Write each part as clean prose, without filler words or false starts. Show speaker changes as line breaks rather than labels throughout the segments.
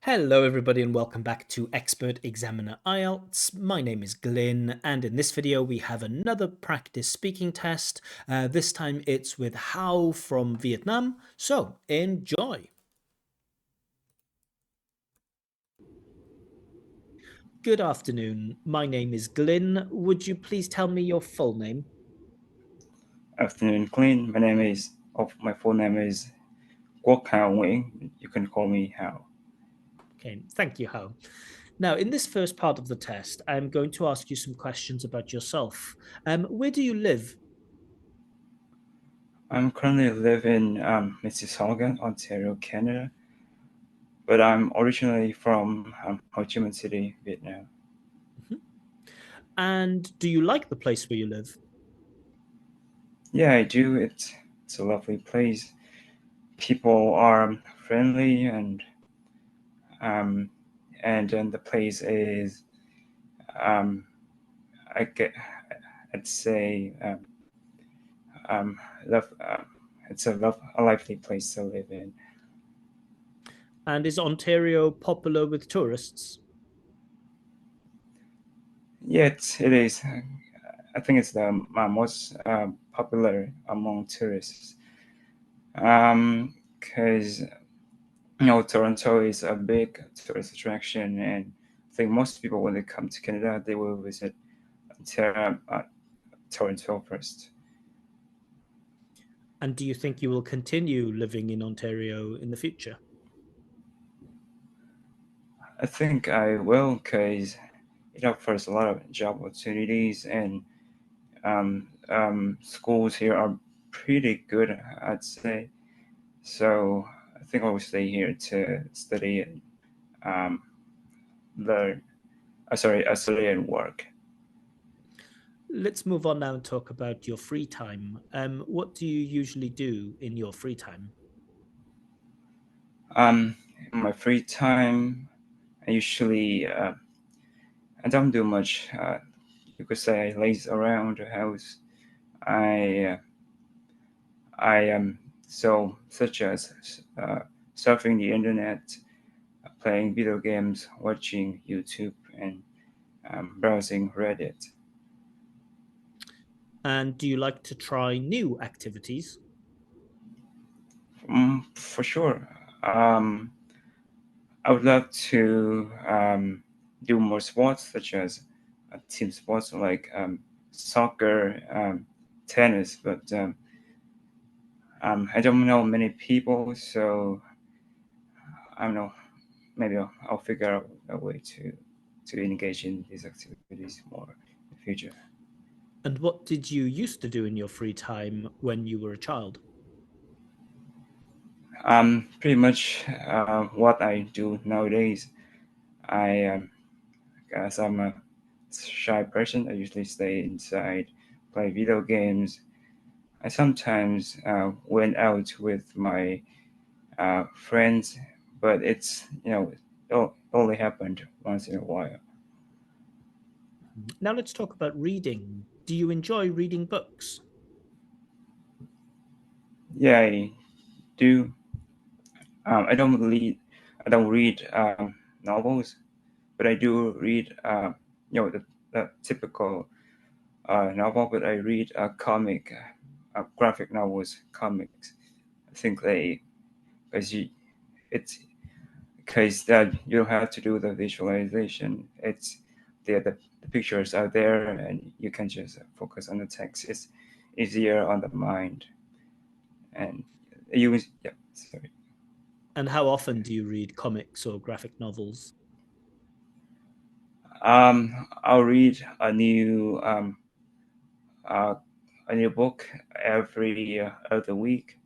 Hello everybody and welcome back to Expert Examiner IELTS. My name is Glyn and in this video we have another practice speaking test. This time it's with How from Vietnam, so enjoy! Good afternoon, my name is Glyn. Would you please tell me your full name?
Afternoon, Clean. My full name is Guok Hao Nguyen. You can call me Hao.
Okay, thank you, How. Now, in this first part of the test, I'm going to ask you some questions about yourself. Where do you live?
I'm currently living in Mississauga, Ontario, Canada, but I'm originally from Ho Chi Minh City, Vietnam.
And do you like the place where you live?
Yeah, I do. It's a lovely place. People are friendly, um, and then the place is um, I get I'd say um, love. It's a lively place to live in.
And is Ontario popular with tourists?
Yet it is. I think it's the most popular among tourists. Because Toronto is a big tourist attraction, and I think most people when they come to Canada, they will visit Toronto first.
And do you think you will continue living in Ontario in the future?
I think I will, because it offers a lot of job opportunities, and schools here are pretty good, I'd say. So I think I will stay here to study and um, learn. Study and work.
Let's move on now and talk about your free time. What do you usually do in your free time?
In my free time, I usually I don't do much. You could say I laze around the house. I I am so such as surfing the internet, playing video games, watching YouTube, and browsing Reddit.
And do you like to try new activities?
For sure. I would love to do more sports, such as team sports like soccer, tennis, but I don't know many people, so I don't know. Maybe I'll figure out a way to engage in these activities more in the future.
And what did you used to do in your free time when you were a child?
Pretty much what I do nowadays. I As I'm a shy person, I usually stay inside, play video games. I sometimes went out with my friends, but it only happened once in a while.
Now let's talk about reading. Do you enjoy reading books?
Yeah, I do. I don't read. I don't read novels, but I do read. The typical novel, but I read graphic novels, comics. I think because it's because that you don't have to do the visualization. It's the pictures are there, and you can just focus on the text. It's easier on the mind, and yeah. Sorry.
And how often do you read comics or graphic novels?
I'll read uh, a new book every other week.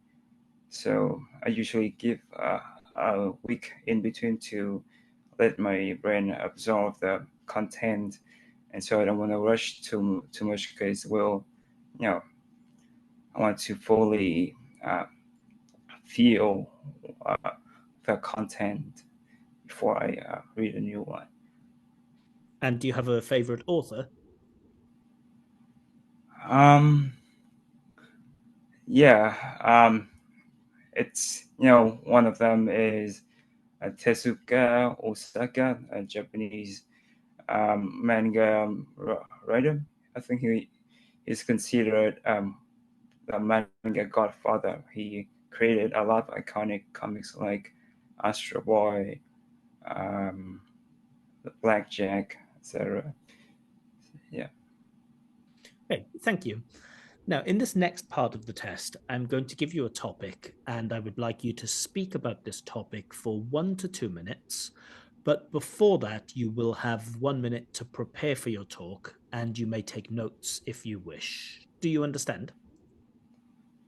So I usually give a week in between to let my brain absorb the content, and so I don't want to rush too much because you know, I want to fully feel uh, the content before I read a new one.
And do you have a favorite author?
Um, yeah, it's one of them is Tezuka Osaka, a Japanese manga writer. I think he is considered the manga godfather. He created a lot of iconic comics like Astro Boy, um, the Blackjack, etc. Yeah.
Okay, thank you. Now, in this next part of the test, I'm going to give you a topic, and I would like you to speak about this topic for 1 to 2 minutes. But before that, you will have 1 minute to prepare for your talk, and you may take notes if you wish. Do you understand?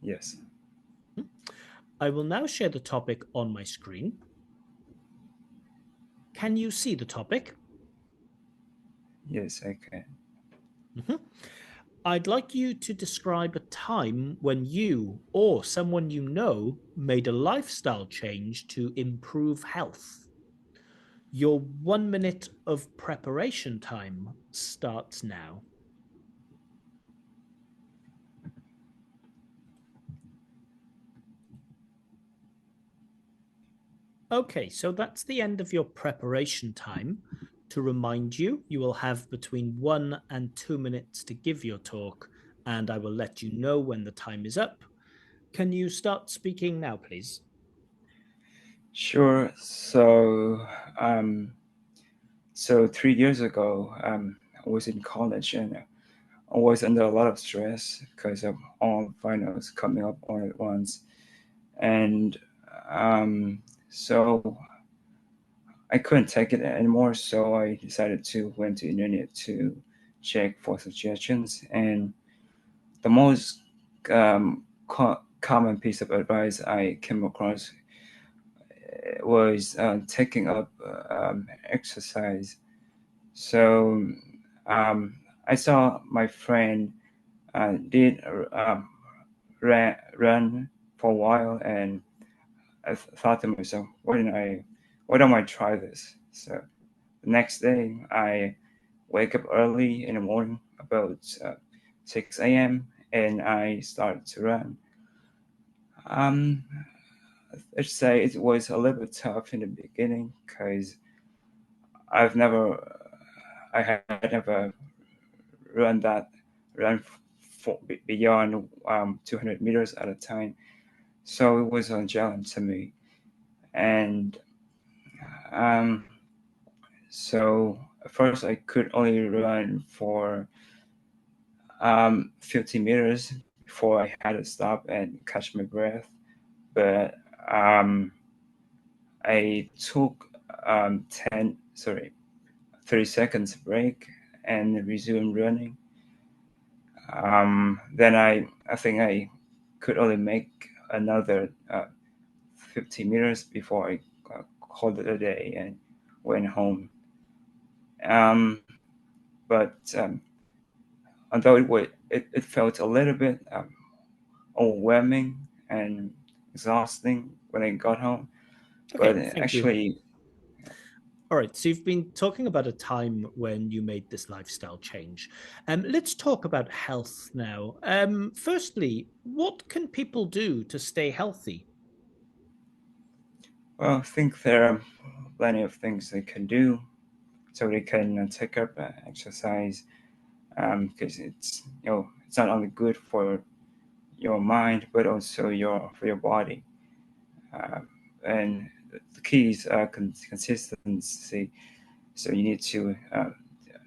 Yes.
I will now share the topic on my screen. Can you see the topic?
Yes, I can.
Mhm. I'd like you to describe a time when you or someone you know made a lifestyle change to improve health. Your 1 minute of preparation time starts now. Okay, so that's the end of your preparation time. To remind you, you will have between 1 and 2 minutes to give your talk, and I will let you know when the time is up. Can you start speaking now, please?
Sure. So 3 years ago, I was in college and I was under a lot of stress because of all finals coming up all at once. And um, so I couldn't take it anymore. So I decided to went to internet to check for suggestions. And the most common piece of advice I came across was taking up exercise. So um, I saw my friend did run for a while, and I thought to myself, why don't I try this? So the next day, I wake up early in the morning, about 6 a.m., and I start to run. Um, Let's say it was a little bit tough in the beginning because I've never, I had never run that run for beyond 200 meters at a time. So it was a challenge to me. And um, so at first I could only run for 50 meters before I had to stop and catch my breath. But um, I took sorry, 30 seconds break and resumed running. Then I think I could only make another 50 meters before I called it a day and went home. Um, but although it felt a little bit overwhelming and exhausting when I got home, but
Okay, thank you.
actually,
All right, so you've been talking about a time when you made this lifestyle change. Let's talk about health now. Firstly, what can people do to stay healthy?
well, I think there are plenty of things they can do so they can take up exercise because it's not only good for your mind but also your body. Um, and the key is consistency. So you need to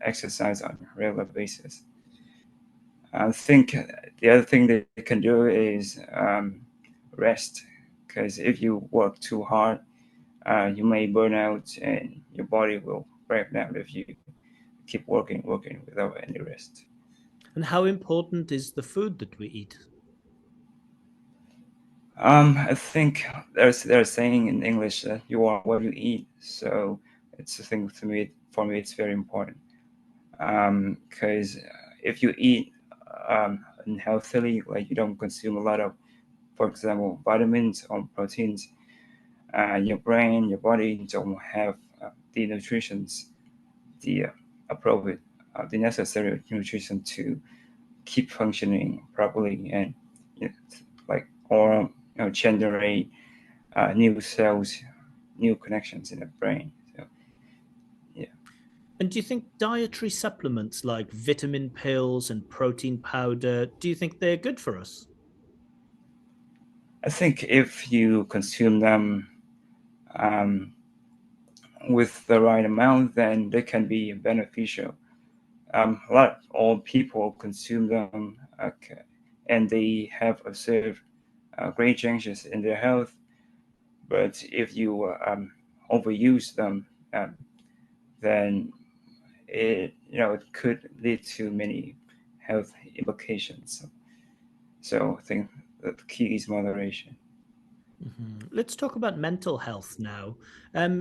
exercise on a regular basis. I think the other thing that you can do is rest, because if you work too hard, you may burn out and your body will break down if you keep working without any rest.
And how important is the food that we eat?
I think there's saying in English that you are what you eat. So it's a thing to me. For me, it's very important because if you eat unhealthily, like you don't consume a lot of, for example, vitamins or proteins, your brain, your body don't have the nutritions, the appropriate, the necessary nutrition to keep functioning properly and you know, like or generate new cells. new connections in the brain. So yeah.
And do you think dietary supplements like vitamin pills and protein powder, do you think they're good for us?
I think if you consume them um, with the right amount, then they can be beneficial. A lot of old people consume them, and they have observed great changes in their health. But if you overuse them, then it could lead to many health implications. So I think that the key is moderation.
Let's talk about mental health now.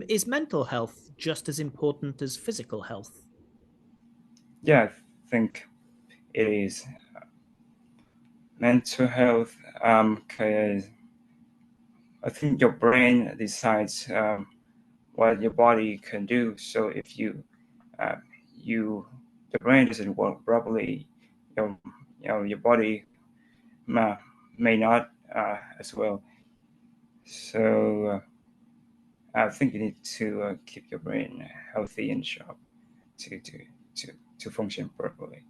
Is mental health just as important as physical health?
Yeah, I think it is mental health, because I think your brain decides what your body can do. So if uh, you the brain doesn't work properly, your body may, may not as well. So I think you need to keep your brain healthy and sharp to to to function properly.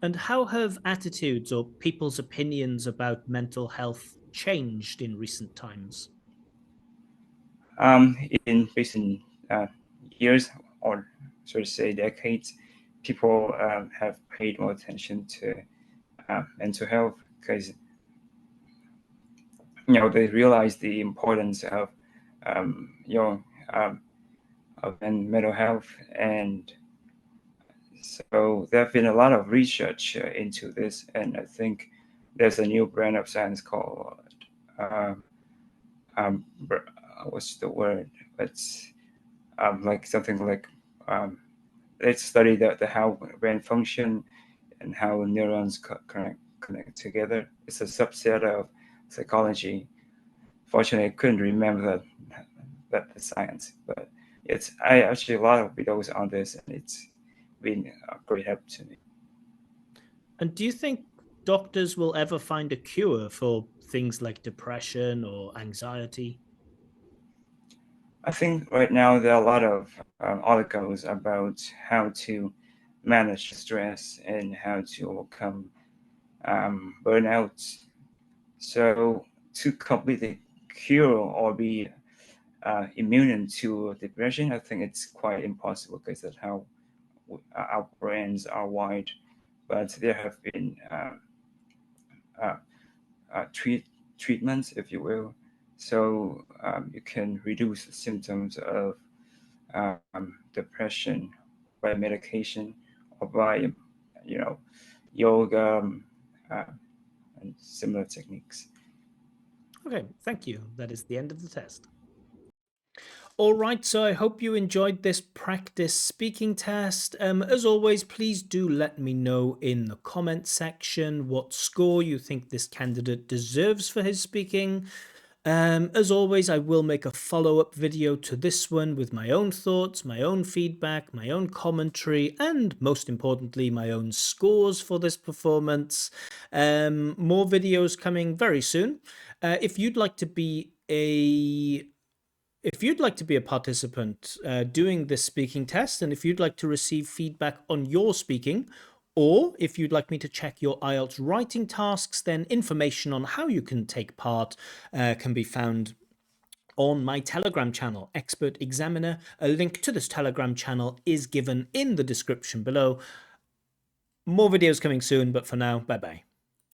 And how have attitudes or people's opinions about mental health changed in recent times?
In recent uh, years, or should I say decades, people have paid more attention to mental health because they realize the importance of your of mental health, and so there have been a lot of research into this, and I think there's a new brand of science called uh, what's the word? It's like something like um, let's study the how brain function and how neurons connect together. It's a subset of psychology. Fortunately, I couldn't remember that the science, but I actually a lot of videos on this, and it's been a great help to me.
And do you think doctors will ever find a cure for things like depression or anxiety?
I think right now there are a lot of articles about how to manage stress and how to overcome burnout. So to completely cure or be immune to depression, I think it's quite impossible because that's how our brains are wired. But there have been uh, treatments, if you will, so you can reduce the symptoms of depression by medication or by you know yoga uh, and similar techniques.
Okay, thank you. That is the end of the test. All right, so I hope you enjoyed this practice speaking test. As always, please do let me know in the comment section what score you think this candidate deserves for his speaking. As always, I will make a follow-up video to this one with my own thoughts, my own feedback, my own commentary, and most importantly, my own scores for this performance. More videos coming very soon. If you'd like to be a participant doing this speaking test, and if you'd like to receive feedback on your speaking, or if you'd like me to check your IELTS writing tasks, then information on how you can take part can be found on my Telegram channel, Expert Examiner. A link to this Telegram channel is given in the description below. More videos coming soon, but for now, bye bye.